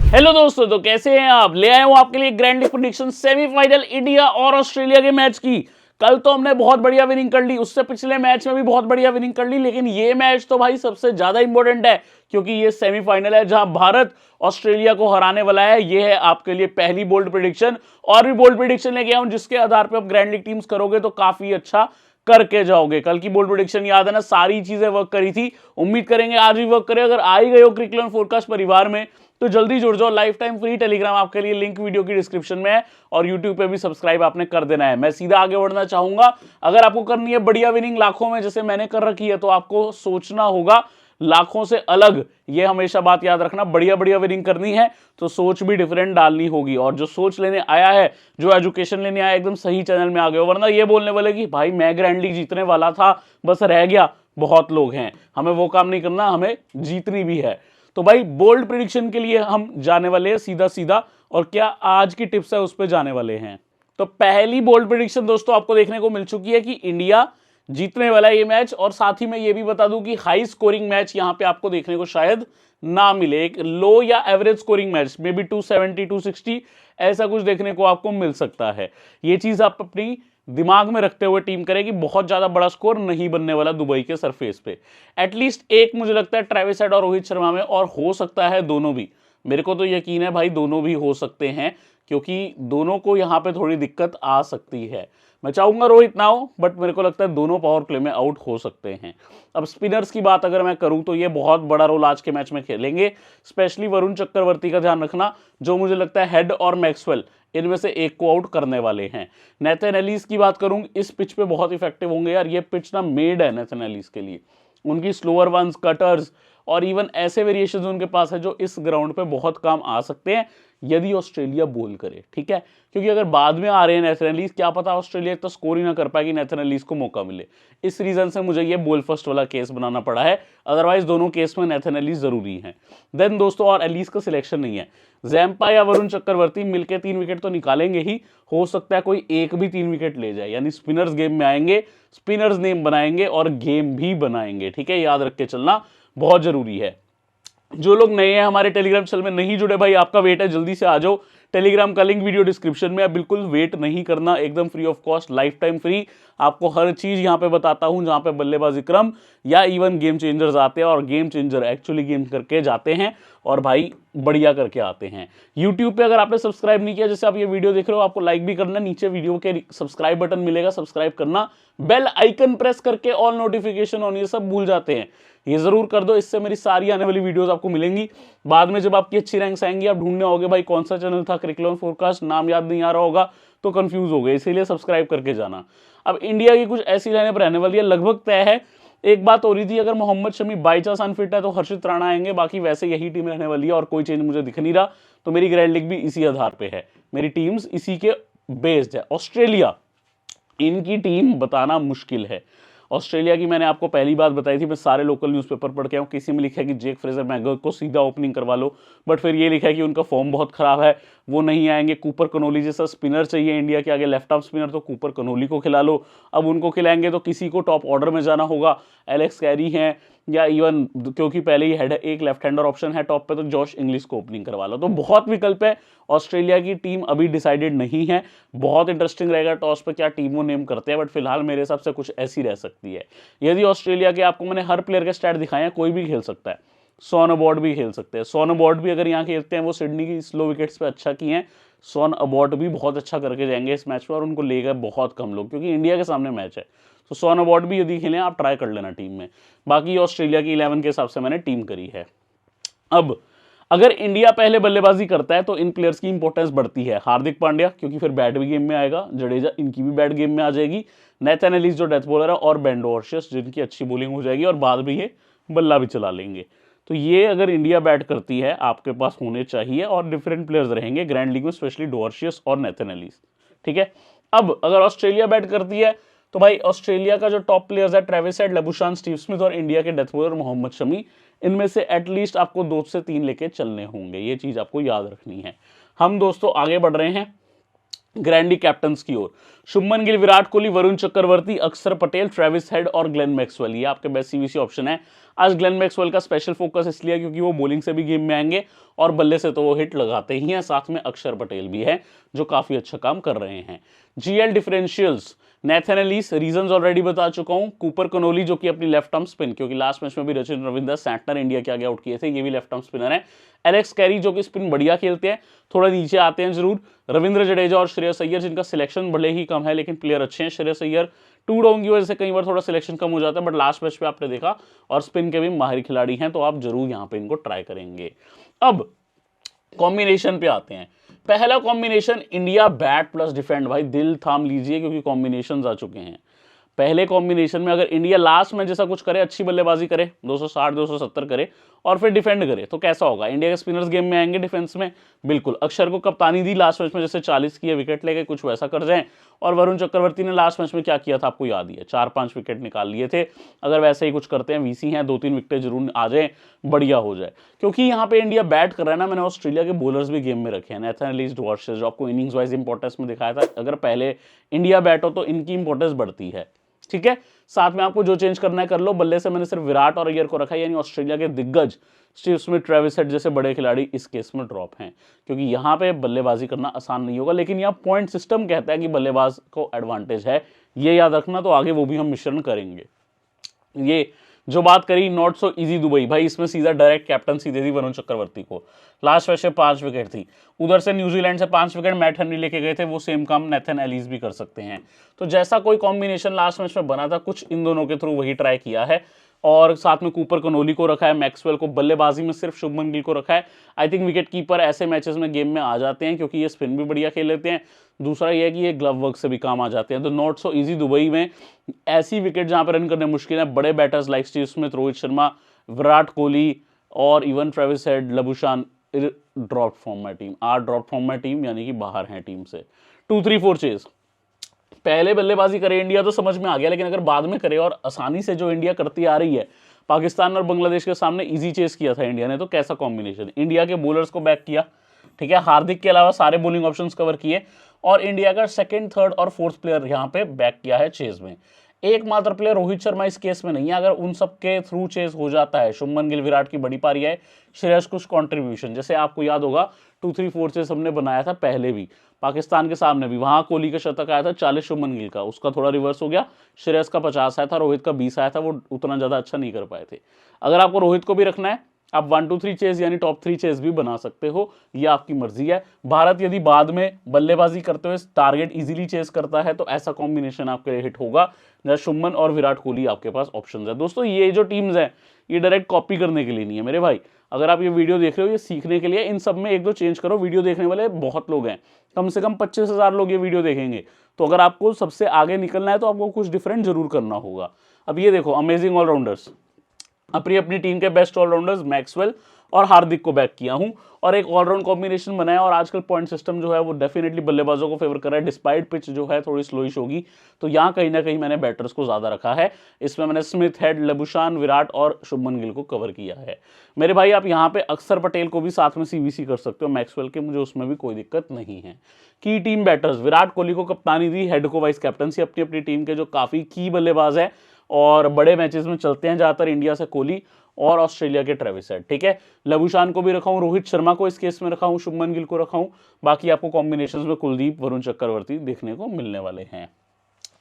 Hello दोस्तों, तो कैसे हैं आप। ले आए हूं आपके लिए grand league prediction semifinal India और ऑस्ट्रेलिया के मैच की। कल तो हमने बहुत बढ़िया विनिंग कर ली, उससे पिछले मैच में भी बहुत बढ़िया विनिंग कर ली, लेकिन ये मैच तो भाई सबसे ज्यादा इंपॉर्टेंट है क्योंकि ये सेमीफाइनल है जहां भारत ऑस्ट्रेलिया को हराने वाला है। ये है आपके लिए पहली बोल्ड प्रेडिक्शन। और भी बोल्ड प्रेडिक्शन लेके आऊं जिसके आधार पर आप ग्रैंड लीग टीम्स करोगे तो काफी अच्छा करके जाओगे। कल की बोल्ड प्रेडिक्शन याद है ना, सारी चीजें वर्क करी थी। उम्मीद करेंगे आज भी वर्क करे। अगर आ ही गए हो क्रिकलन फोरकास्ट परिवार में तो जल्दी जुड़ जाओ। लाइफ टाइम फ्री टेलीग्राम आपके लिए, लिंक वीडियो की डिस्क्रिप्शन में है और यूट्यूब पे भी सब्सक्राइब आपने कर देना है। मैं सीधा आगे बढ़ना चाहूंगा। अगर आपको करनी है बढ़िया विनिंग लाखों में जैसे मैंने कर रखी है तो आपको सोचना होगा लाखों से अलग। ये हमेशा बात याद रखना, बढ़िया बढ़िया विनिंग करनी है तो सोच भी डिफरेंट डालनी होगी। और जो सोच लेने आया है, जो एजुकेशन लेने आया, एकदम सही चैनल में आ गए हो। वरना ये बोलने वाले कि भाई मैं ग्रैंड लीग जीतने वाला था बस रह गया। बहुत लोग हैं, हमें वो काम नहीं करना, हमें जीतनी भी है। तो भाई बोल्ड प्रेडिक्शन के लिए हम जाने वाले हैं सीधा सीधा, और क्या आज की टिप्स है उस पर जाने वाले हैं। तो पहली बोल्ड प्रेडिक्शन दोस्तों आपको देखने को मिल चुकी है कि इंडिया जीतने वाला है ये मैच। और साथ ही मैं ये भी बता दूं कि हाई स्कोरिंग मैच यहां पे आपको देखने को शायद ना मिले। एक लो या average scoring match may be 270 260 ऐसा कुछ देखने को आपको मिल सकता है। ये चीज आप अपनी दिमाग में रखते हुए टीम करें कि बहुत ज्यादा बड़ा स्कोर नहीं बनने वाला दुबई के सरफेस पे। एटलीस्ट एक मुझे लगता है ट्रेविस हेड और रोहित शर्मा में, और हो सकता है दोनों भी। मेरे को तो यकीन है भाई दोनों भी हो सकते हैं क्योंकि दोनों को यहां पे थोड़ी दिक्कत आ सकती है। मैं चाहूंगा रोहित ना हो, बट मेरे को लगता है दोनों पावर प्ले में आउट हो सकते हैं। अब स्पिनर्स की बात अगर मैं करूं तो ये बहुत बड़ा रोल आज के मैच में खेलेंगे। स्पेशली वरुण चक्रवर्ती का ध्यान रखना, जो मुझे लगता है हेड और मैक्सवेल इनमें से एक को आउट करने वाले हैं। नेथन एलिस की बात करूं, इस पिच पे बहुत इफेक्टिव होंगे यार। ये पिच ना मेड है नेथन एलिस के लिए। उनकी स्लोअर वंस, कटर्स और इवन ऐसे वेरिएशंस उनके पास है जो इस ग्राउंड पे बहुत काम आ सकते हैं यदि ऑस्ट्रेलिया बोल करे, ठीक है। क्योंकि अगर बाद में आ रहे हैं नेथन एलिस, क्या पता ऑस्ट्रेलिया तो स्कोर ही ना कर पाएगी, नेथन एलिस को मौका मिले। इस रीजन से मुझे ये बोल फर्स्ट वाला केस बनाना पड़ा है। अदरवाइज दोनों केस में नेथन एलिस जरूरी है। देन दोस्तों, और एलिस का सिलेक्शन नहीं है। जैम्पा या वरुण चक्रवर्ती मिलकर 3 विकेट तो निकालेंगे ही, हो सकता है कोई एक भी 3 विकेट ले जाए। यानी स्पिनर्स गेम में आएंगे, स्पिनर्स नेम बनाएंगे और गेम भी बनाएंगे, ठीक है। याद रख के चलना बहुत जरूरी है। जो लोग नए हैं हमारे टेलीग्राम चैनल में नहीं जुड़े, भाई आपका वेट है, जल्दी से आ जाओ। टेलीग्राम का लिंक वीडियो डिस्क्रिप्शन में है। बिल्कुल वेट नहीं करना, एकदम free of cost, life time free. आपको हर चीज यहां पे बताता हूं जहां पे बल्लेबाजी क्रम या इवन गेम चेंजर्स आते हैं, और गेम चेंजर एक्चुअली गेम करके जाते हैं और भाई बढ़िया करके आते हैं। यूट्यूब पे अगर आपने सब्सक्राइब नहीं किया, जैसे आप ये वीडियो देख रहे हो, आपको लाइक भी करना, नीचे वीडियो के सब्सक्राइब बटन मिलेगा, सब्सक्राइब करना, बेल आइकन प्रेस करके ऑल नोटिफिकेशन ऑन, ये सब भूल जाते हैं, ये जरूर कर दो। इससे मेरी सारी आने वाली वीडियोस आपको मिलेंगी। बाद में जब आपकी अच्छी रैंक्स आएंगी आप ढूंढने होगे भाई कौन सा चैनल था, क्रिकलन फोरकास्ट, नाम याद नहीं आ रहा होगा तो कंफ्यूज हो गए, इसीलिए सब्सक्राइब करके जाना। अब इंडिया की कुछ ऐसी लाइनअप रहने वाली है, लगभग तय है। एक बात हो रही थी, अगर Mohammed Shami by chance unfit है तो हर्षित राणा आएंगे, बाकी वैसे यही टीम रहने वाली है और कोई चेंज मुझे दिख नहीं रहा। तो मेरी ग्रैंड लीग भी इसी आधार पे है, मेरी टीम्स इसी के बेस्ड है। ऑस्ट्रेलिया, इनकी टीम बताना मुश्किल है। ऑस्ट्रेलिया की मैंने आपको पहली बात बताई थी, मैं सारे लोकल न्यूज़पेपर पढ़ के आऊँ, किसी में लिखा है कि जेक फ्रेजर मैगल को सीधा ओपनिंग करवा लो, बट फिर ये लिखा है कि उनका फॉर्म बहुत खराब है, वो नहीं आएंगे। कूपर कनोली जैसा स्पिनर चाहिए इंडिया के आगे, लेफ्ट आर्म स्पिनर, तो कूपर कनोली को खिला लो। अब उनको खिलाएंगे तो किसी को टॉप ऑर्डर में जाना होगा, एलेक्स कैरी हैं या इवन, क्योंकि पहले ही हेड एक लेफ्ट हैंडर ऑप्शन है टॉप पे, तो जॉश इंग्लिश को ओपनिंग करवा लो। तो बहुत विकल्प है। ऑस्ट्रेलिया की टीम अभी डिसाइडेड नहीं है, बहुत इंटरेस्टिंग रहेगा टॉस पे क्या टीम वो नेम करते हैं, बट फिलहाल मेरे हिसाब से कुछ ऐसी रह सकती है। यदि ऑस्ट्रेलिया के, आपको मैंने हर प्लेयर के स्टैट दिखाए हैं, कोई भी खेल सकता है। सॉन अबॉर्ड भी खेल सकते हैं, सॉन अबॉर्ड भी अगर यहाँ खेलते हैं, वो सिडनी की स्लो विकेट्स पे अच्छा किए हैं। सॉन अबॉर्ड भी बहुत अच्छा करके जाएंगे इस मैच में, और उनको लेगा बहुत कम लोग क्योंकि इंडिया के सामने मैच है। तो सॉन अबॉर्ड भी यदि खेलें आप ट्राई कर लेना टीम में। बाकी ऑस्ट्रेलिया की 11 के हिसाब से मैंने टीम करी है। अब अगर इंडिया पहले बल्लेबाजी करता है तो इन प्लेयर्स की इंपॉर्टेंस बढ़ती है। हार्दिक पांड्या, क्योंकि फिर बैट भी गेम में आएगा, जडेजा, इनकी भी बैट गेम में आ जाएगी, नेथन एलिस जो डेथ बॉलर है, और बेन डॉर्शियस जिनकी अच्छी बॉलिंग हो जाएगी और बाद में ये बल्ला भी चला लेंगे। तो ये अगर इंडिया बैट करती है आपके पास होने चाहिए, और डिफरेंट प्लेयर्स रहेंगे ग्रैंड लीग में, स्पेशली डॉर्शियस और नेथन एलिस, ठीक है। अब अगर ऑस्ट्रेलिया बैट करती है तो भाई ऑस्ट्रेलिया का जो टॉप प्लेयर्स है, ट्रेविस हेड, लबुशान, स्टीव स्मिथ, और इंडिया के डेथ बॉलर मोहम्मद शमी, इनमें से एटलीस्ट आपको 2 से 3 लेके चलने होंगे। ये चीज आपको याद रखनी है। हम दोस्तों आगे बढ़ रहे हैं। ग्रैंडी कैप्टन्स की ओर शुभमन गिल, विराट कोहली, वरुण चक्रवर्ती, अक्षर पटेल, ट्रेविस हेड और ग्लेन मैक्सवेल, ये आपके बेस्ट सीवीसी ऑप्शन है। आज ग्लेन मैक्सवेल का स्पेशल फोकस इसलिए क्योंकि वो बॉलिंग से भी गेम में आएंगे और बल्ले से तो वो हिट लगाते ही हैं, साथ में अक्षर पटेल भी है जो काफी अच्छा काम कर रहे हैं। GL differentials, Nathan Ellis, reasons already बता चुका हूं। कूपर कनोली जो कि अपनी लेफ्ट आर्म स्पिन, क्योंकि लास्ट मैच में भी रचिन रविंद्र सैंटनर इंडिया के आगे आउट किए थे, ये भी लेफ्ट आर्म स्पिनर है। एलेक्स कैरी जो कि स्पिन बढ़िया खेलते हैं, थोड़ा नीचे आते हैं जरूर। रविंद्र जडेजा और श्रेयस अय्यर जिनका सिलेक्शन भले ही कम है लेकिन प्लेयर अच्छे हैं। श्रेयस अय्यर 2 डाउन की वजह से कई बार थोड़ा सिलेक्शन कम हो जाता है, बट लास्ट मैच पे आपने देखा, और स्पिन के भी माहिर खिलाड़ी हैं, तो आप जरूर यहाँ पे इनको ट्राई करेंगे। अब कॉम्बिनेशन पे आते हैं। पहला combination India bat plus defend, भाई दिल थाम लीजिए क्योंकि कॉम्बिनेशंस आ चुके हैं। पहले कॉम्बिनेशन में अगर इंडिया लास्ट में जैसा कुछ करे, अच्छी बल्लेबाजी करे, 260 270 करे और फिर डिफेंड करे, तो कैसा होगा? इंडिया के स्पिनर्स गेम में आएंगे डिफेंस में, बिल्कुल। अक्षर को कप्तानी दी लास्ट मैच में, जैसे 40 की विकेट लेके कुछ वैसा कर जाएं। और वरुण चक्रवर्ती ने लास्ट मैच में क्या किया था आपको याद ही है, 4-5 विकेट निकाल लिए थे। अगर वैसे ही कुछ करते हैं, वीसी हैं, 2-3 विकेट जरूर आ जाए, बढ़िया हो जाए। क्योंकि यहाँ पे इंडिया बैट कर रहा है ना, मैंने ऑस्ट्रेलिया के बॉलर्स भी गेम में रखे हैं। नेथन एलिस, डुआर्शेस जो आपको इनिंग्स वाइज इंपॉर्टेंस में दिखाया था, अगर पहले इंडिया बैट हो तो इनकी इंपॉर्टेंस बढ़ती है, ठीक है। साथ में आपको जो चेंज करना है कर लो। बल्ले से मैंने सिर्फ विराट और अय्यर को रखा है, यानी ऑस्ट्रेलिया के दिग्गज स्टीव स्मिथ, ट्रेविस हेड जैसे बड़े खिलाड़ी इस केस में ड्रॉप हैं, क्योंकि यहाँ पे बल्लेबाजी करना आसान नहीं होगा। लेकिन यहाँ पॉइंट सिस्टम कहता है कि बल्लेबाज को एडवांटेज है, ये याद रखना। तो आगे वो भी हम मिश्रण करेंगे। ये जो बात करी नॉट सो इजी दुबई, भाई इसमें सीधा डायरेक्ट कैप्टनसी दे दी वरुण चक्रवर्ती को। लास्ट मैच में 5 विकेट थी, उधर से न्यूजीलैंड से 5 विकेट मैट हेनरी लेके गए थे, वो सेम काम नेथन एलिस भी कर सकते हैं। तो जैसा कोई कॉम्बिनेशन लास्ट मैच में बना था, कुछ इन दोनों के थ्रू वही ट्राई किया है। और साथ में कूपर कनोली को रखा है, मैक्सवेल को, बल्लेबाजी में सिर्फ शुभमन गिल को रखा है। आई थिंक विकेट कीपर ऐसे मैचेस में गेम में आ जाते हैं क्योंकि ये स्पिन भी बढ़िया खेल लेते हैं। दूसरा ये है कि ये ग्लव वर्क से भी काम आ जाते हैं। तो नॉट सो इजी दुबई में ऐसी विकेट जहां पर रन करने मुश्किल है, बड़े batters like Steve Smith, Rohit Sharma, Virat Kohli और even Travis Head, Labuschagne drop form में टीम, ड्रॉप फॉर्म में टीम, यानी कि बाहर है टीम से। 2-3-4 चेज, पहले बल्लेबाजी करे इंडिया तो समझ में आ गया, लेकिन अगर बाद में करे और आसानी से जो इंडिया करती आ रही है, पाकिस्तान और बांग्लादेश के सामने इजी चेस किया था इंडिया ने, तो कैसा कॉम्बिनेशन? इंडिया के बॉलर्स को बैक किया, ठीक है, हार्दिक के अलावा सारे बॉलिंग ऑप्शंस कवर किए, और इंडिया का सेकंड, थर्ड और फोर्थ प्लेयर यहां पे बैक किया है चेज में। एकमात्र प्लेयर रोहित शर्मा इस केस में नहीं है, अगर उन सबके थ्रू चेस हो जाता है, शुभमन गिल, विराट की बड़ी पारी है, श्रेयस कुछ कंट्रीब्यूशन, जैसे आपको याद होगा 2-3-4 चेस हमने बनाया था पहले भी, पाकिस्तान के सामने भी, वहां कोहली का शतक आया था 40 शुभमन गिल का, उसका थोड़ा रिवर्स हो गया, श्रेयस का 50 आया था, रोहित का 20 आया था, वो उतना ज्यादा अच्छा नहीं कर पाए थे। अगर आपको रोहित को भी रखना है, आप 1-2-3 चेस यानी टॉप 3 चेस भी बना सकते हो, ये आपकी मर्जी है। भारत यदि बाद में बल्लेबाजी करते हुए टारगेट इजीली चेस करता है, तो ऐसा कॉम्बिनेशन आपके लिए हिट होगा, जैसे शुभमन और विराट कोहली आपके पास ऑप्शंस है। दोस्तों ये जो टीम्स हैं, ये डायरेक्ट कॉपी करने के लिए नहीं है मेरे भाई। अगर आप ये वीडियो देख रहे हो, ये सीखने के लिए, इन सब में 1-2 चेंज करो। वीडियो देखने वाले बहुत लोग हैं, कम से कम 25,000 लोग ये वीडियो देखेंगे, तो अगर आपको सबसे आगे निकलना है तो आपको कुछ डिफरेंट जरूर करना होगा। अब ये देखो, अमेजिंग ऑलराउंडर्स, अपनी अपनी टीम के बेस्ट ऑलराउंडर्स मैक्सवेल और हार्दिक को बैक किया हूं, और एक ऑलराउंड कॉम्बिनेशन बनाया। और आजकल पॉइंट सिस्टम जो है वो डेफिनेटली बल्लेबाजों को फेवर कर रहा है, डिस्पाइट पिच जो है थोड़ी स्लोइश होगी, तो यहाँ कहीं ना कहीं मैंने बैटर्स को ज्यादा रखा है। इसमें मैंने स्मिथ, हेड, लबुशान, विराट और शुभमन गिल को कवर किया है। मेरे भाई आप यहाँ पे अक्षर पटेल को भी साथ में सीवीसी कर सकते हो मैक्सवेल के, मुझे उसमें भी कोई दिक्कत नहीं है। की टीम बैटर्स, विराट कोहली को कप्तानी दी, हेड को वाइस कैप्टनसी, अपनी अपनी टीम के जो काफी की बल्लेबाज है और बड़े मैचेस में चलते हैं ज्यादातर, इंडिया से कोहली और ऑस्ट्रेलिया के ट्रेविस हेड, ठीक है। लबुशान को भी रखा हूं, रोहित शर्मा को इस केस में रखा हूं, शुभमन गिल को रखा हूं। बाकी आपको कॉम्बिनेशंस में कुलदीप, वरुण चक्रवर्ती देखने को मिलने वाले हैं।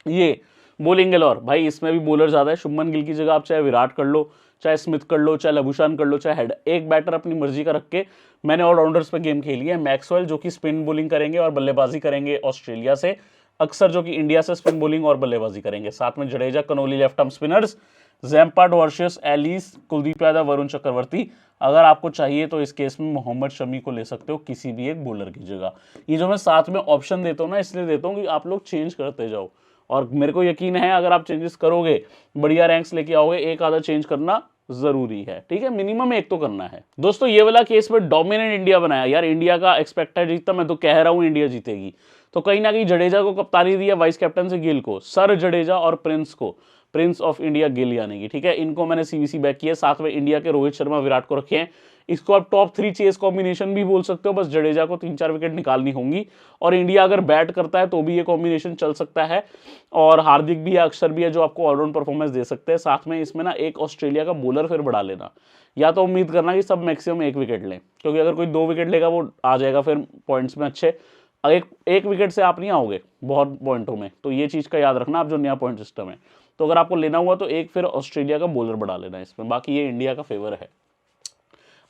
ये बॉलिंग गैलॉर, भाई इसमें भी बॉलर ज्यादा है। शुभमन गिल की जगह आप चाहे विराट कर लो, चाहे स्मिथ कर लो, चाहे लबुशान कर लो, चाहे हेड, एक बैटर अपनी मर्जी का रख के मैंने ऑलराउंडर्स पे गेम खेली है। मैक्सवेल जो कि स्पिन बॉलिंग करेंगे और बल्लेबाजी करेंगे ऑस्ट्रेलिया से, अक्सर जो कि इंडिया से स्पिन बॉलिंग और बल्लेबाजी करेंगे, साथ में Jadeja, Connolly left arm spinners, Zampa, Dwarshuis, Ellis, Kuldeep Yadav, Varun Chakravarthy. अगर आपको चाहिए तो इस केस में मोहम्मद शमी को ले सकते हो किसी भी एक बॉलर की जगह। ये जो मैं साथ में ऑप्शन देता हूँ ना, इसलिए देता हूँ कि आप लोग चेंज करते जाओ, और मेरे को यकीन है अगर आप चेंजेस करोगे, बढ़िया रैंक्स लेके आओगे, एक आधा चेंज करना जरूरी है, ठीक है, मिनिमम एक तो करना है। दोस्तों ये वाला केस में डोमिनेंट इंडिया बनाया यार, इंडिया का एक्सपेक्टेड जीतता, मैं तो कह रहा हूं इंडिया जीतेगी, तो कहीं ना कहीं जडेजा को कप्तानी दी है, वाइस कैप्टन से गिल को, सर जडेजा और प्रिंस को, प्रिंस ऑफ इंडिया गिल यानी कि, ठीक है, इनको मैंने सीवीसी बैक किया। साथ में इंडिया के रोहित शर्मा, विराट को रखे हैं। इसको आप टॉप 3 चेस कॉम्बिनेशन भी बोल सकते हो, बस जडेजा को 3-4 विकेट निकालनी होंगी। और इंडिया अगर बैट करता है तो भी ये कॉम्बिनेशन चल सकता है, और हार्दिक भी है, अक्षर भी है जो आपको ऑलराउंड परफॉर्मेंस दे सकते हैं। साथ में इसमें ना एक ऑस्ट्रेलिया का बॉलर फिर बढ़ा लेना, या तो उम्मीद करना कि सब मैक्सिमम 1 विकेट लें, क्योंकि अगर कोई 2 विकेट लेगा वो आ जाएगा फिर पॉइंट्स में अच्छे। एक विकेट से आप नहीं आओगे बहुत पॉइंटों में, तो ये चीज़ का याद रखना आप जो नया पॉइंट सिस्टम है। तो अगर आपको लेना हुआ तो एक फिर ऑस्ट्रेलिया का बॉलर बढ़ा लेना इसमें, बाकी ये इंडिया का फेवर है।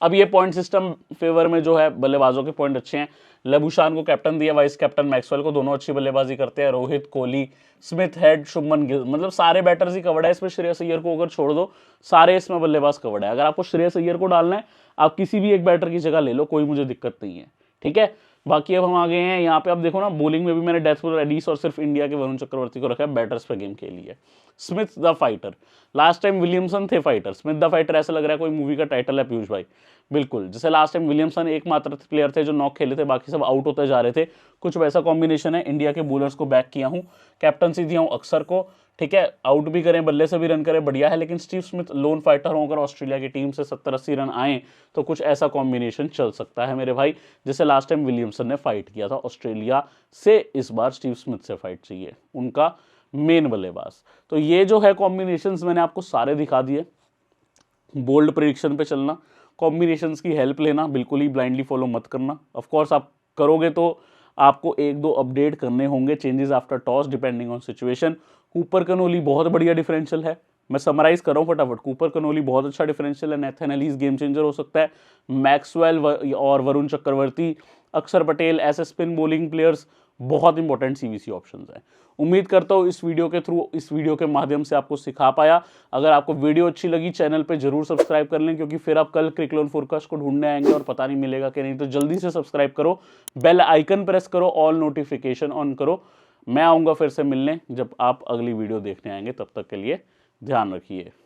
अब ये पॉइंट सिस्टम फेवर में जो है बल्लेबाजों के पॉइंट अच्छे हैं। लबूशान को कैप्टन दिया, वाइस कैप्टन मैक्सवेल को, दोनों अच्छी बल्लेबाजी करते हैं। रोहित, कोहली, स्मिथ, हेड, शुभमन गिल, मतलब सारे बैटर्स ही कवर्ड है इसमें। श्रेयस अय्यर को अगर छोड़ दो सारे इसमें बल्लेबाज कवर्ड है। अगर आपको श्रेयस अय्यर को डालना है आप किसी भी एक बैटर की जगह ले लो, कोई मुझे दिक्कत नहीं है, ठीक है। बाकी अब हम आ गए हैं यहाँ पे, आप देखो ना बॉलिंग में भी मैंने डेथफुल एडिस और सिर्फ इंडिया के वरुण चक्रवर्ती को रखा है बैटर्स पे गेम के लिए। Smith the fighter, last time Williamson थे फाइटर, स्मिथ द फाइटर ऐसा लग रहा है कोई मूवी का टाइटल है पीयूष भाई। बिल्कुल, जैसे लास्ट टाइम विलियमसन एकमात्र प्लेयर थे जो नॉक खेले थे, बाकी सब आउट होते जा रहे थे, कुछ वैसा कॉम्बिनेशन है। इंडिया के बॉलर्स को बैक किया हूँ, कैप्टनसी दिया हूँ अक्सर को, ठीक है। आउट भी करें, बल्ले से भी रन करें, बढ़िया है। लेकिन स्टीव स्मिथ लोन फाइटर हो, अगर ऑस्ट्रेलिया की टीम से 70-80 रन आए तो कुछ ऐसा कॉम्बिनेशन चल सकता है मेरे भाई, जैसे लास्ट टाइम विलियमसन ने फाइट किया था ऑस्ट्रेलिया से। इस बार स्टीव स्मिथ से फाइट चाहिए, उनका मेन बल्लेबाज। तो ये जो है कॉम्बिनेशंस मैंने आपको सारे दिखा दिए। बोल्ड प्रेडिक्शन पे चलना, कॉम्बिनेशंस की हेल्प लेना, बिल्कुल ही ब्लाइंडली फॉलो मत करना। ऑफ कोर्स आप करोगे तो आपको 1-2 अपडेट करने होंगे, changes after toss depending on situation. Cooper Connolly बहुत बढ़िया डिफरेंशियल है, मैं समराइज कर रहा हूँ फटाफट। कूपर कनोली बहुत अच्छा डिफरेंशियल है, नेथन एलीस गेम चेंजर हो सकता है, मैक्सवेल और वरुण चक्रवर्ती, अक्षर पटेल, ऐसे स्पिन बॉलिंग प्लेयर्स बहुत इंपॉर्टेंट सीवीसी ऑप्शंस हैं। उम्मीद करता हूँ इस वीडियो के थ्रू, इस वीडियो के माध्यम से आपको सिखा पाया। अगर आपको वीडियो अच्छी लगी चैनल पे जरूर सब्सक्राइब कर लें, क्योंकि फिर आप कल क्रिकलोन फोरकास्ट को ढूंढने आएंगे और पता नहीं मिलेगा कि नहीं। तो जल्दी से सब्सक्राइब करो, बेल आइकन प्रेस करो, ऑल नोटिफिकेशन ऑन करो। मैं आऊँगा फिर से मिलने जब आप अगली वीडियो देखने आएंगे, तब तक के लिए ध्यान रखिए।